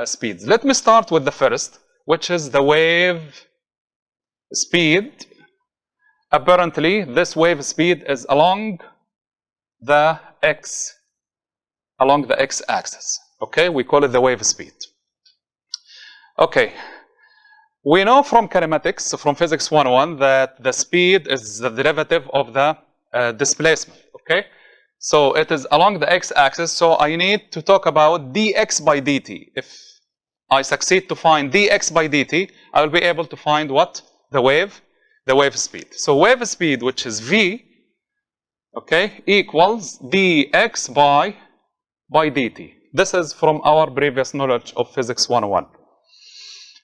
speeds. Let me start with the first, which is the wave speed. Apparently, this wave speed is along the x-axis. Okay, we call it the wave speed. Okay, we know from kinematics, from physics 101, that the speed is the derivative of the displacement. Okay, so it is along the x-axis. So I need to talk about dx by dt. If I succeed to find dx by dt, I will be able to find what? The wave speed. So wave speed, which is v, okay, equals dx by dt. This is from our previous knowledge of physics 101.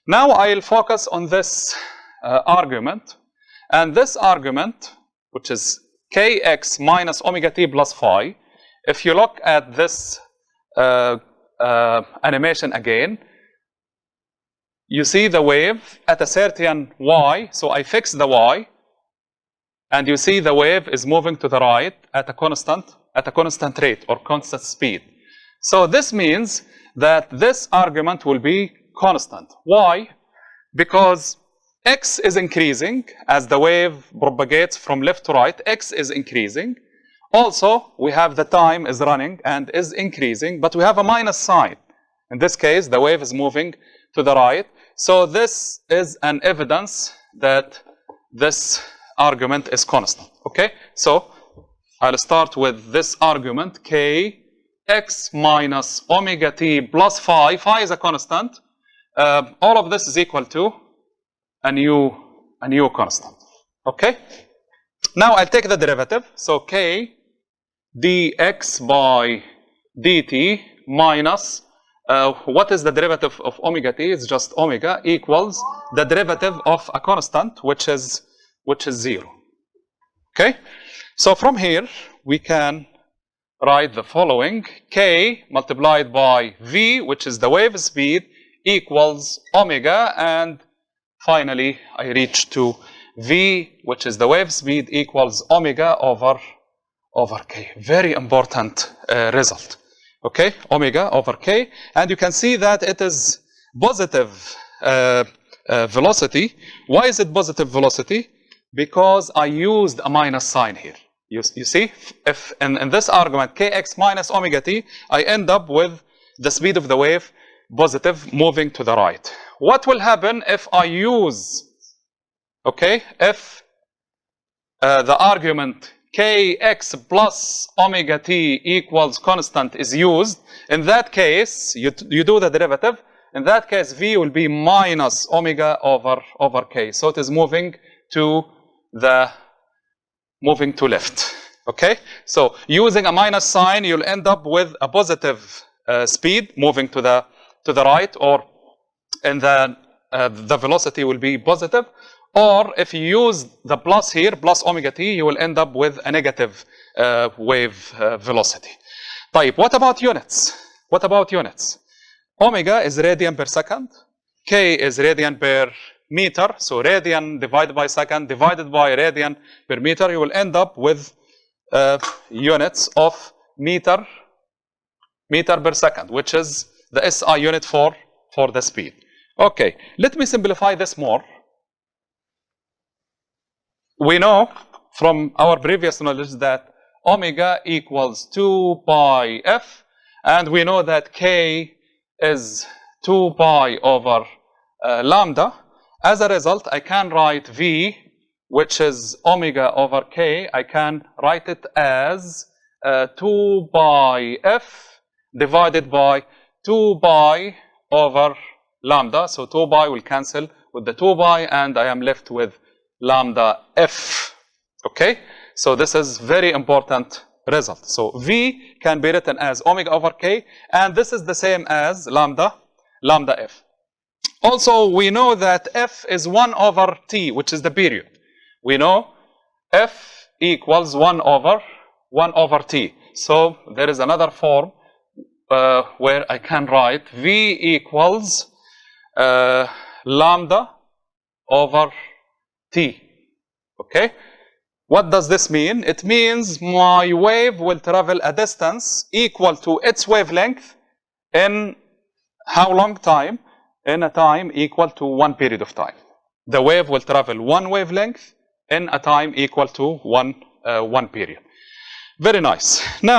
Now I'll focus on this argument, and this argument, which is kx minus omega t plus phi. If you look at this animation again, you see the wave at a certain y, so I fix the y, and you see the wave is moving to the right at a constant rate or constant speed. So this means that this argument will be constant. Why? Because x is increasing as the wave propagates from left to right. X is increasing. Also, we have the time is running and is increasing, but we have a minus sign. In this case, the wave is moving to the right. So this is an evidence that this argument is constant. Okay? So I'll start with this argument, k x minus omega t plus phi. Phi is a constant. All of this is equal to a new constant. Okay? Now I'll take the derivative. So k dx by dt minus what is the derivative of omega t? It's just omega equals the derivative of a constant, which is 0. Okay? So from here we can write the following: k multiplied by v, which is the wave speed, equals omega, and finally I reach to v, which is the wave speed, equals omega over k. Very important result. Okay, omega over k, and you can see that it is positive velocity. Why is it positive velocity? Because I used a minus sign here. You see, if in this argument kx minus omega t, I end up with the speed of the wave positive moving to the right. What will happen if I use, okay, if the argument kx plus omega t equals constant is used? In that case, you do the derivative. In that case, v will be minus omega over k. So it is moving to left. Okay? So using a minus sign, you'll end up with a positive speed moving to the right, or and the velocity will be positive. Or if you use the plus here, plus omega t, you will end up with a negative wave velocity. طيب, what about units? Omega is radian per second. K is radian per meter. So radian divided by second divided by radian per meter, you will end up with units of meter per second, which is the SI unit for the speed. Okay, let me simplify this more. We know from our previous knowledge that omega equals 2 pi f, and we know that k is 2 pi over lambda. As a result, I can write v, which is omega over k. I can write it as 2 pi f divided by 2 pi over lambda. So 2 pi will cancel with the 2 pi, and I am left with lambda f. Okay? So this is very important result. So v can be written as omega over k, and this is the same as lambda f. Also, we know that f is 1 over t, which is the period. We know f equals 1 over t. So there is another form where I can write v equals lambda over t. Okay? What does this mean? It means my wave will travel a distance equal to its wavelength in How long time? In a time equal to one period of time. The wave will travel one wavelength in a time equal to one period. Very nice. Now